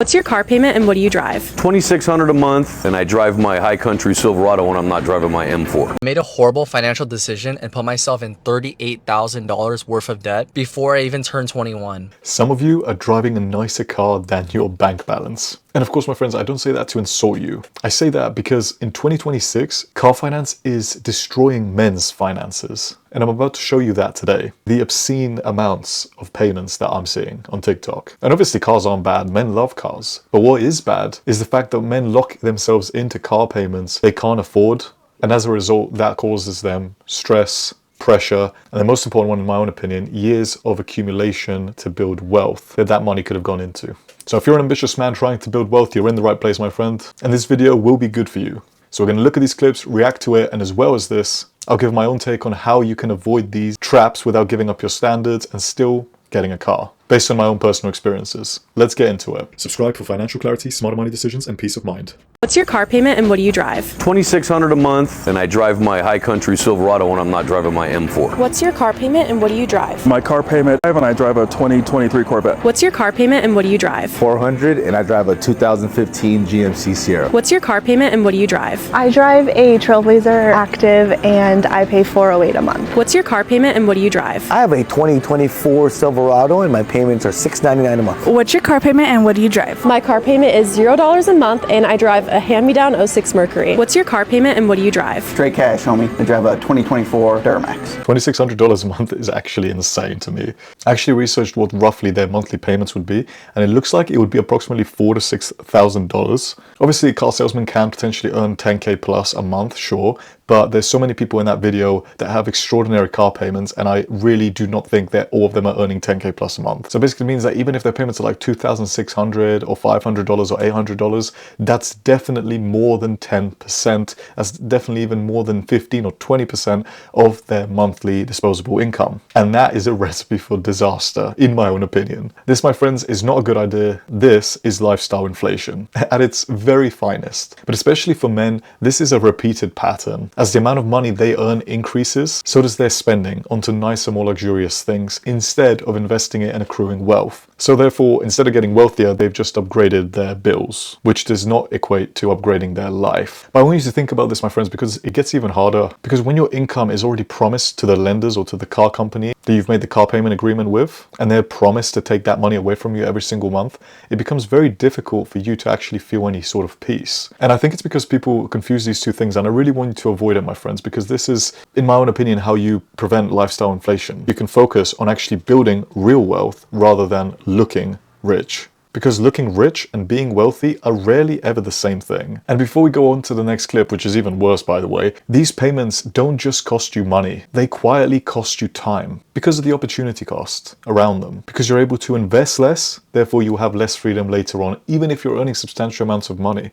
What's your car payment and what do you drive? $2,600 a month, and I drive my high country Silverado when I'm not driving my M4. I made a horrible financial decision and put myself in $38,000 worth of debt before I even turned 21. Some of you are driving a nicer car than your bank balance. And of course, my friends, I don't say that to insult you. I say that because in 2026, car finance is destroying men's finances. And I'm about to show you that today. The obscene amounts of payments that I'm seeing on TikTok. And obviously cars aren't bad, men love cars. But what is bad is the fact that men lock themselves into car payments they can't afford. And as a result, that causes them stress, pressure, and the most important one, in my own opinion, years of accumulation to build wealth that money could have gone into. So if you're an ambitious man trying to build wealth, you're in the right place, my friend. And this video will be good for you. So we're going to look at these clips, react to it, and as well as this, I'll give my own take on how you can avoid these traps without giving up your standards and still getting a car, based on my own personal experiences. Let's get into it. Subscribe for financial clarity, smarter money decisions, and peace of mind. What's your car payment and what do you drive? $2,600 a month, and I drive my high country Silverado when I'm not driving my M4. What's your car payment and what do you drive? My car payment, and I drive a 2023 Corvette. What's your car payment and what do you drive? $400, and I drive a 2015 GMC Sierra. What's your car payment and what do you drive? I drive a Trailblazer Active and I pay $408 a month. What's your car payment and what do you drive? I have a 2024 Silverado and my payments are $699 a month. What's your car payment and what do you drive? My car payment is $0 a month and I drive a hand-me-down 06 Mercury. What's your car payment and what do you drive? Straight cash, homie. I drive a 2024 Duramax. $2,600 a month is actually insane to me. I actually researched what roughly their monthly payments would be, and it looks like it would be approximately $4,000 to $6,000. Obviously, a car salesman can potentially earn 10K plus a month, sure, but there's so many people in that video that have extraordinary car payments, and I really do not think that all of them are earning 10K plus a month. So basically it means that even if their payments are like $2,600 or $500 or $800, that's definitely more than 10%. That's definitely even more than 15 or 20% of their monthly disposable income. And that is a recipe for disaster, in my own opinion. This, my friends, is not a good idea. This is lifestyle inflation at its very finest. But especially for men, this is a repeated pattern. As the amount of money they earn increases, so does their spending onto nicer, more luxurious things instead of investing it and accruing wealth. So therefore, instead of getting wealthier, they've just upgraded their bills, which does not equate to upgrading their life. But I want you to think about this, my friends, because it gets even harder. Because when your income is already promised to the lenders or to the car company that you've made the car payment agreement with, and they're promised to take that money away from you every single month, it becomes very difficult for you to actually feel any sort of peace. And I think it's because people confuse these two things, and I really want you to avoid it, my friends, because this is, in my own opinion, how you prevent lifestyle inflation. You can focus on actually building real wealth rather than looking rich. Because looking rich and being wealthy are rarely ever the same thing. And before we go on to the next clip, which is even worse by the way, these payments don't just cost you money, they quietly cost you time because of the opportunity cost around them. Because you're able to invest less, therefore you have less freedom later on, even if you're earning substantial amounts of money.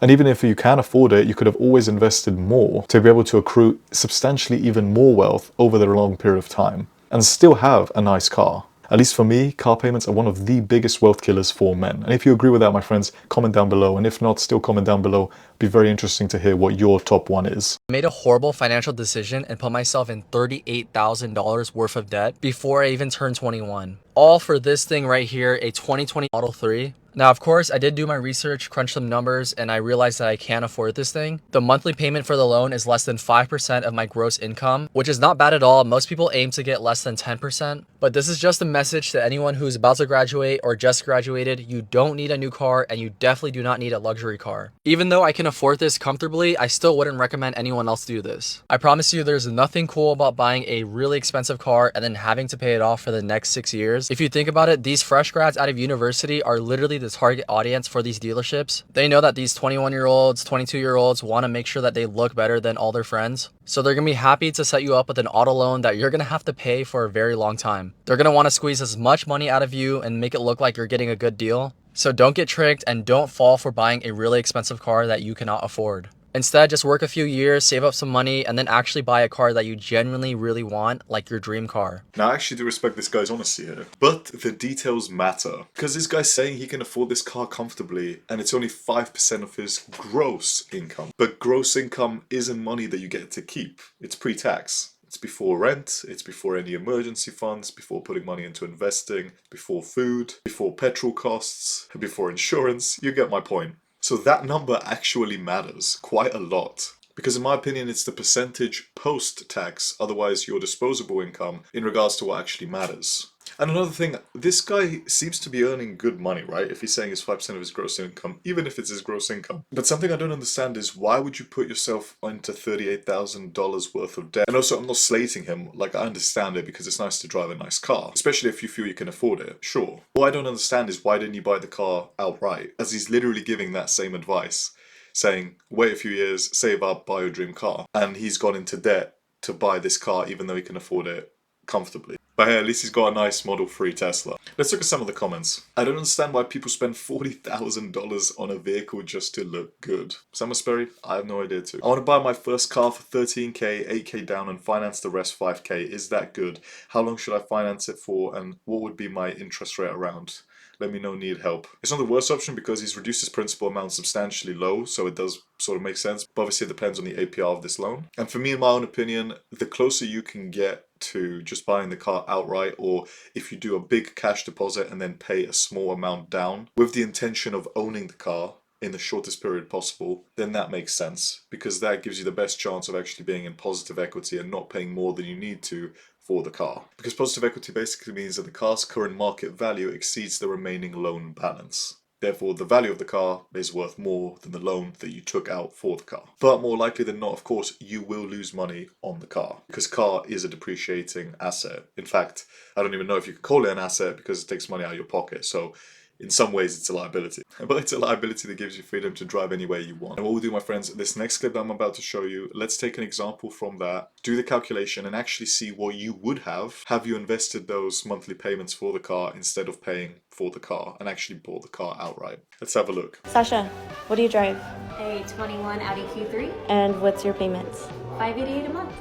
And even if you can afford it, you could have always invested more to be able to accrue substantially even more wealth over the long period of time and still have a nice car. At least for me, car payments are one of the biggest wealth killers for men. And if you agree with that, my friends, comment down below. And if not, still comment down below. It'd be very interesting to hear what your top one is. I made a horrible financial decision and put myself in $38,000 worth of debt before I even turned 21. All for this thing right here, a 2020 Model 3. Now, of course, I did do my research, crunch some numbers, and I realized that I can't afford this thing. The monthly payment for the loan is less than 5% of my gross income, which is not bad at all. Most people aim to get less than 10%. But this is just a message to anyone who's about to graduate or just graduated. You don't need a new car, and you definitely do not need a luxury car. Even though I can afford this comfortably, I still wouldn't recommend anyone else do this. I promise you, there's nothing cool about buying a really expensive car and then having to pay it off for the next 6 years. If you think about it, these fresh grads out of university are literally the target audience for these dealerships. They know that these 21-year-olds, 22-year-olds want to make sure that they look better than all their friends. So they're going to be happy to set you up with an auto loan that you're going to have to pay for a very long time. They're going to want to squeeze as much money out of you and make it look like you're getting a good deal. So don't get tricked and don't fall for buying a really expensive car that you cannot afford. Instead, just work a few years, save up some money, and then actually buy a car that you genuinely really want, like your dream car. Now, I actually do respect this guy's honesty here, but the details matter. Because this guy's saying he can afford this car comfortably, and it's only 5% of his gross income. But gross income isn't money that you get to keep. It's pre-tax. It's before rent, it's before any emergency funds, before putting money into investing, before food, before petrol costs, before insurance. You get my point. So that number actually matters quite a lot. Because in my opinion, it's the percentage post-tax, otherwise your disposable income, in regards to what actually matters. And another thing, this guy seems to be earning good money, right? If he's saying it's 5% of his gross income, even if it's his gross income. But something I don't understand is why would you put yourself into $38,000 worth of debt? And also, I'm not slating him. Like, I understand it because it's nice to drive a nice car, especially if you feel you can afford it, sure. What I don't understand is why didn't you buy the car outright? As he's literally giving that same advice, saying, wait a few years, save up, buy your dream car. And he's gone into debt to buy this car even though he can afford it comfortably. But hey, at least he's got a nice Model 3 Tesla. Let's look at some of the comments. I don't understand why people spend $40,000 on a vehicle just to look good. Summer Sperry? I have no idea too. I want to buy my first car for $13K, $8K down and finance the rest $5K. Is that good? How long should I finance it for and what would be my interest rate around? Let me know, need help. It's not the worst option because he's reduced his principal amount substantially low, so it does sort of make sense. But obviously it depends on the APR of this loan. And for me, in my own opinion, the closer you can get to just buying the car outright, or if you do a big cash deposit and then pay a small amount down with the intention of owning the car in the shortest period possible, then that makes sense because that gives you the best chance of actually being in positive equity and not paying more than you need to for the car. Because positive equity basically means that the car's current market value exceeds the remaining loan balance. Therefore, the value of the car is worth more than the loan that you took out for the car. But more likely than not, of course, you will lose money on the car because car is a depreciating asset. In fact, I don't even know if you could call it an asset because it takes money out of your pocket. So in some ways, it's a liability. But it's a liability that gives you freedom to drive anywhere you want. And what we'll do, my friends, this next clip that I'm about to show you, let's take an example from that, do the calculation and actually see what you would have you invested those monthly payments for the car instead of paying for the car and actually bought the car outright. Let's have a look. Sasha, what do you drive? A 21 Audi Q3. And what's your payments? $588 a month.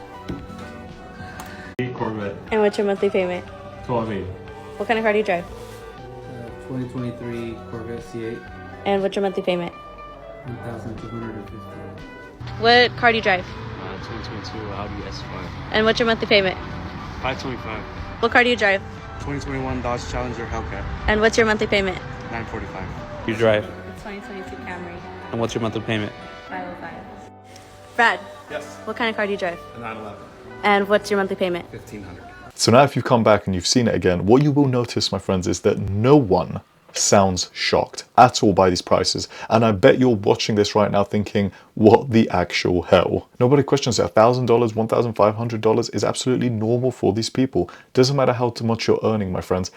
Corvette. And what's your monthly payment? $12.80. What kind of car do you drive? 2023 Corvette C8. And what's your monthly payment? $1,250. What car do you drive? 2022 Audi S5. And what's your monthly payment? $525. What car do you drive? 2021 Dodge Challenger Hellcat. And what's your monthly payment? $945. You drive. The 2022 Camry. And what's your monthly payment? $505. Brad. Yes. What kind of car do you drive? A 911. And what's your monthly payment? $1,500. So now if you've come back and you've seen it again, what you will notice, my friends, is that no one sounds shocked at all by these prices. And I bet you're watching this right now thinking, what the actual hell? Nobody questions it. $1,000, $1,500 is absolutely normal for these people. Doesn't matter how much you're earning, my friends.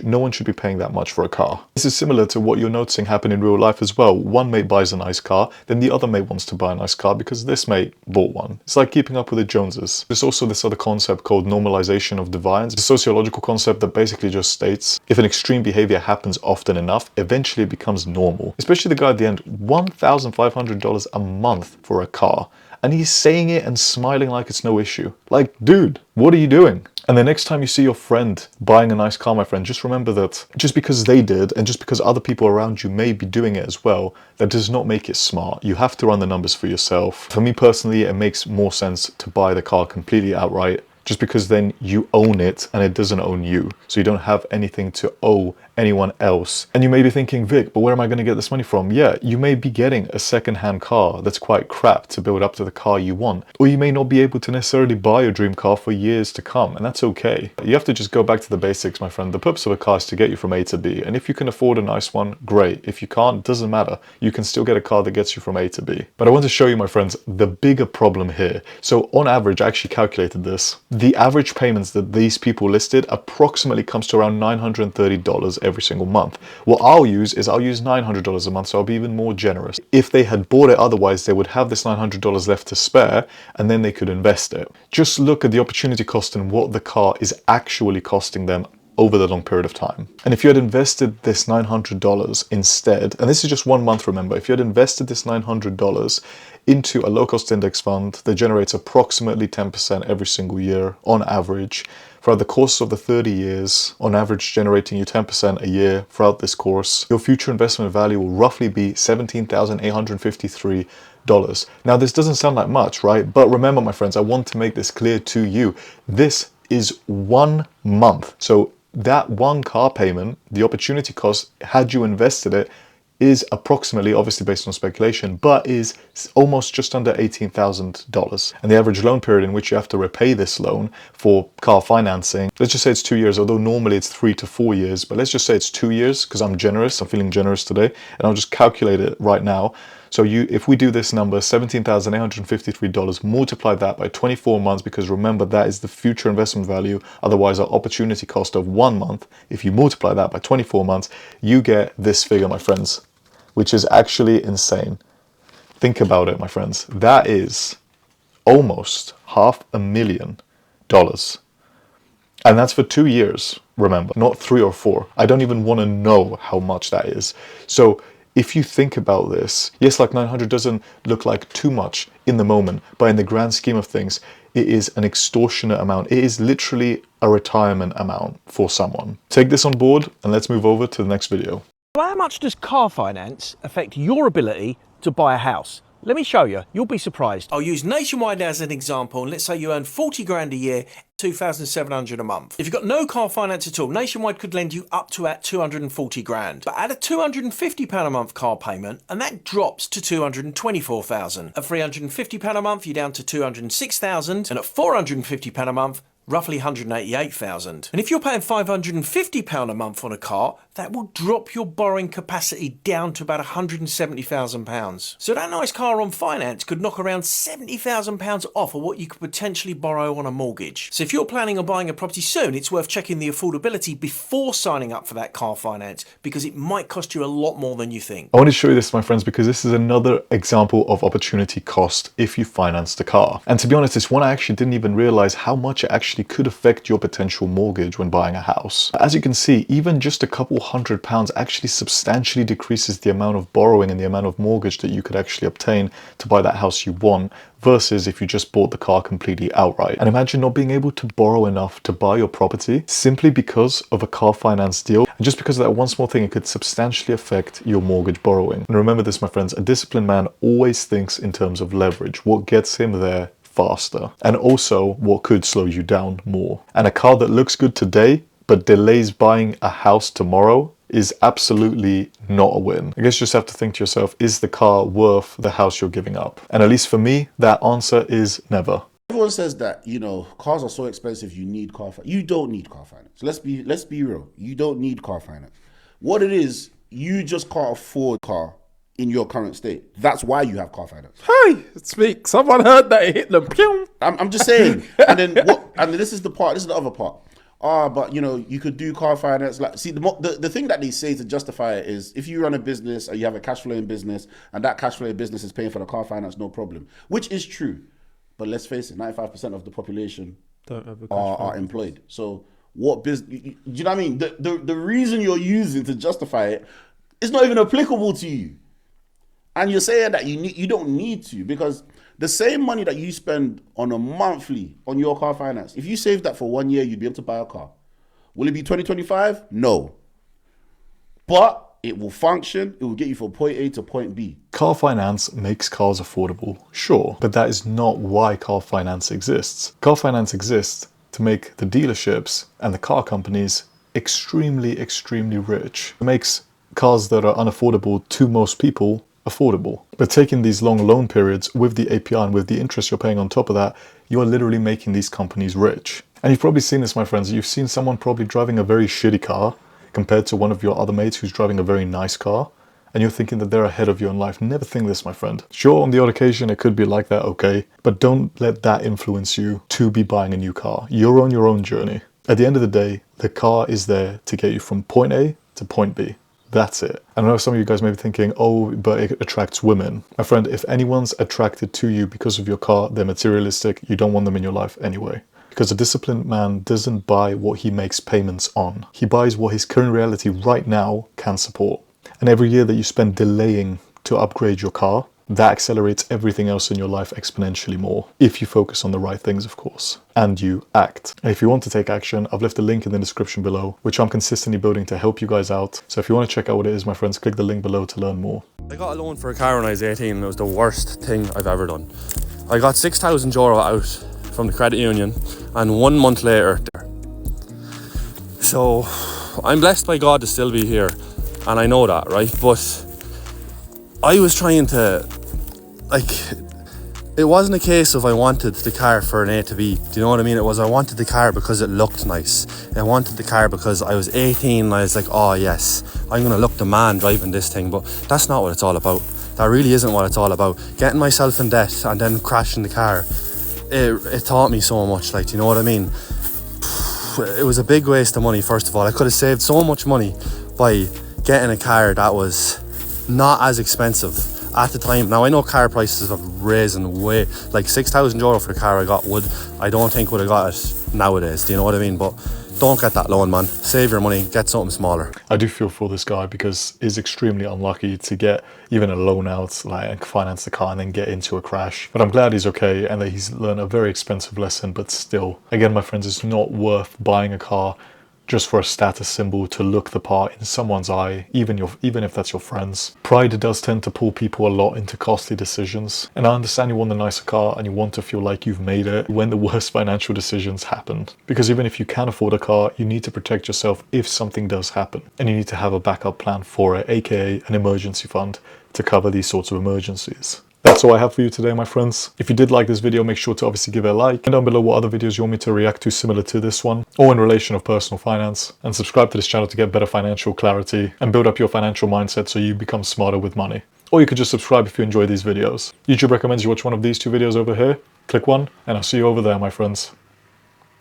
No one should be paying that much for a car. This is similar to what you're noticing happen in real life as well. One mate buys a nice car, then the other mate wants to buy a nice car because this mate bought one. It's like keeping up with the Joneses. There's also this other concept called normalization of divines. It's a sociological concept that basically just states if an extreme behavior happens often enough, eventually it becomes normal. Especially the guy at the end, $1,500 a month for a car. And he's saying it and smiling like it's no issue. Like, dude, what are you doing? And the next time you see your friend buying a nice car, my friend, just remember that just because they did and just because other people around you may be doing it as well, that does not make it smart. You have to run the numbers for yourself. For me personally, it makes more sense to buy the car completely outright, just because then you own it and it doesn't own you. So you don't have anything to owe anyone else. And you may be thinking, Vic, but where am I going to get this money from? Yeah, you may be getting a second-hand car that's quite crap to build up to the car you want. Or you may not be able to necessarily buy your dream car for years to come, and that's okay. You have to just go back to the basics, my friend. The purpose of a car is to get you from A to B. And if you can afford a nice one, great. If you can't, doesn't matter. You can still get a car that gets you from A to B. But I want to show you, my friends, the bigger problem here. So on average, I actually calculated this. The average payments that these people listed approximately comes to around $930 every single month. What I'll use $900 a month, so I'll be even more generous. If they had bought it otherwise, they would have this $900 left to spare, and then they could invest it. Just look at the opportunity cost and what the car is actually costing them over the long period of time. And if you had invested this $900 instead, and this is just 1 month, remember, if you had invested this $900 into a low-cost index fund that generates approximately 10% every single year on average throughout the course of the 30 years, on average generating you 10% a year throughout this course, your future investment value will roughly be $17,853. Now, this doesn't sound like much, right? But remember, my friends, I want to make this clear to you. This is 1 month. So that one car payment, the opportunity cost, had you invested it, is approximately, obviously based on speculation, but is almost just under $18,000. And the average loan period in which you have to repay this loan for car financing, let's just say it's 2 years, although normally it's 3 to 4 years, but let's just say it's 2 years because I'm generous, I'm feeling generous today, and I'll just calculate it right now. So if we do this number, $17,853, multiply that by 24 months, because remember, that is the future investment value, otherwise our opportunity cost of 1 month. If you multiply that by 24 months, you get this figure, my friends, which is actually insane. Think about it, my friends. That is almost $500,000. And that's for 2 years, remember, not 3 or 4. I don't even want to know how much that is. So if you think about this, yes, like 900 doesn't look like too much in the moment, but in the grand scheme of things, it is an extortionate amount. It is literally a retirement amount for someone. Take this on board and let's move over to the next video. How much does car finance affect your ability to buy a house? Let me show you, you'll be surprised. I'll use Nationwide as an example, and let's say you earn 40 grand a year, 2,700 a month. If you've got no car finance at all, Nationwide could lend you up to at 240 grand. But add a £250 a month car payment, and that drops to 224,000. At £350 a month, you're down to 206,000, and at £450 a month, roughly 188,000. And if you're paying £550 a month on a car, that will drop your borrowing capacity down to about £170,000. So that nice car on finance could knock around £70,000 off of what you could potentially borrow on a mortgage. So if you're planning on buying a property soon, it's worth checking the affordability before signing up for that car finance, because it might cost you a lot more than you think. I want to show you this, my friends, because this is another example of opportunity cost if you finance the car. And to be honest, this one I actually didn't even realize how much it actually could affect your potential mortgage when buying a house. As you can see, even just a couple £100 actually substantially decreases the amount of borrowing and the amount of mortgage that you could actually obtain to buy that house you want, versus if you just bought the car completely outright. And imagine not being able to borrow enough to buy your property simply because of a car finance deal. And just because of that one small thing, it could substantially affect your mortgage borrowing. And remember this, my friends, a disciplined man always thinks in terms of leverage, what gets him there faster, and also what could slow you down more. And a car that looks good today but delays buying a house tomorrow is absolutely not a win. I guess you just have to think to yourself, is the car worth the house you're giving up? And at least for me, that answer is never. Everyone says that, you know, cars are so expensive, you need car finance. You don't need car finance. Let's be real. You don't need car finance. What it is, you just can't afford a car in your current state. That's why you have car finance. Hey, speak. Someone heard that, it hit them. I'm just saying. And then this is the other part. But you know, you could do car finance. Like, see, the thing that they say to justify it is, if you run a business or you have a cash flowing business, and that cash flowing business is paying for the car finance, no problem. Which is true, but let's face it, 95% of the population are employed. So what business? Do you know what I mean? The reason you're using to justify it is not even applicable to you, and you're saying that you don't need to, because the same money that you spend on a monthly on your car finance, if you save that for 1 year, you'd be able to buy a car. Will it be 2025? No. But it will function. It will get you from point A to point B. Car finance makes cars affordable, sure, but that is not why car finance exists. Car finance exists to make the dealerships and the car companies extremely, extremely rich. It makes cars that are unaffordable to most people affordable. But taking these long loan periods with the APR and with the interest you're paying on top of that, you are literally making these companies rich. And you've probably seen this, my friends. You've seen someone probably driving a very shitty car compared to one of your other mates who's driving a very nice car, and you're thinking that they're ahead of you in life. Never think this, my friend. Sure, on the odd occasion it could be like that, okay, but don't let that influence you to be buying a new car. You're on your own journey. At the end of the day, the car is there to get you from point A to point B. That's it. I know some of you guys may be thinking, oh, but it attracts women. My friend, if anyone's attracted to you because of your car, they're materialistic. You don't want them in your life anyway. Because a disciplined man doesn't buy what he makes payments on. He buys what his current reality right now can support. And every year that you spend delaying to upgrade your car, that accelerates everything else in your life exponentially more. If you focus on the right things, of course, and you act. And if you want to take action, I've left a link in the description below, which I'm consistently building to help you guys out. So if you want to check out what it is, my friends, click the link below to learn more. I got a loan for a car when I was 18 and it was the worst thing I've ever done. I got €6,000 out from the credit union and 1 month later so I'm blessed by God to still be here, and I know that, right? But I was trying to, like, it wasn't a case of I wanted the car for an A to B. Do you know what I mean? It was I wanted the car because it looked nice. I wanted the car because I was 18 and I was like, oh yes, I'm gonna look the man driving this thing. But that's not what it's all about. That really isn't what it's all about. Getting myself in debt and then crashing the car, it taught me so much, like, do you know what I mean? It was a big waste of money. First of all, I could have saved so much money by getting a car that was not as expensive at the time. Now I know car prices have risen way, like €6,000 for the car I got I don't think would have got it nowadays. Do you know what I mean? But don't get that loan, man. Save your money, get something smaller. I do feel for this guy because he's extremely unlucky to get even a loan out, like finance the car and then get into a crash. But I'm glad he's okay and that he's learned a very expensive lesson, but still, again, my friends, it's not worth buying a car just for a status symbol to look the part in someone's eye, even if that's your friends. Pride does tend to pull people a lot into costly decisions. And I understand you want a nicer car and you want to feel like you've made it when the worst financial decisions happen. Because even if you can afford a car, you need to protect yourself if something does happen. And you need to have a backup plan for it, aka an emergency fund to cover these sorts of emergencies. That's all I have for you today, my friends. If you did like this video, make sure to obviously give it a like. And down below what other videos you want me to react to similar to this one, or in relation of personal finance. And subscribe to this channel to get better financial clarity and build up your financial mindset so you become smarter with money. Or you could just subscribe if you enjoy these videos. YouTube recommends you watch one of these 2 videos over here. Click one, and I'll see you over there, my friends.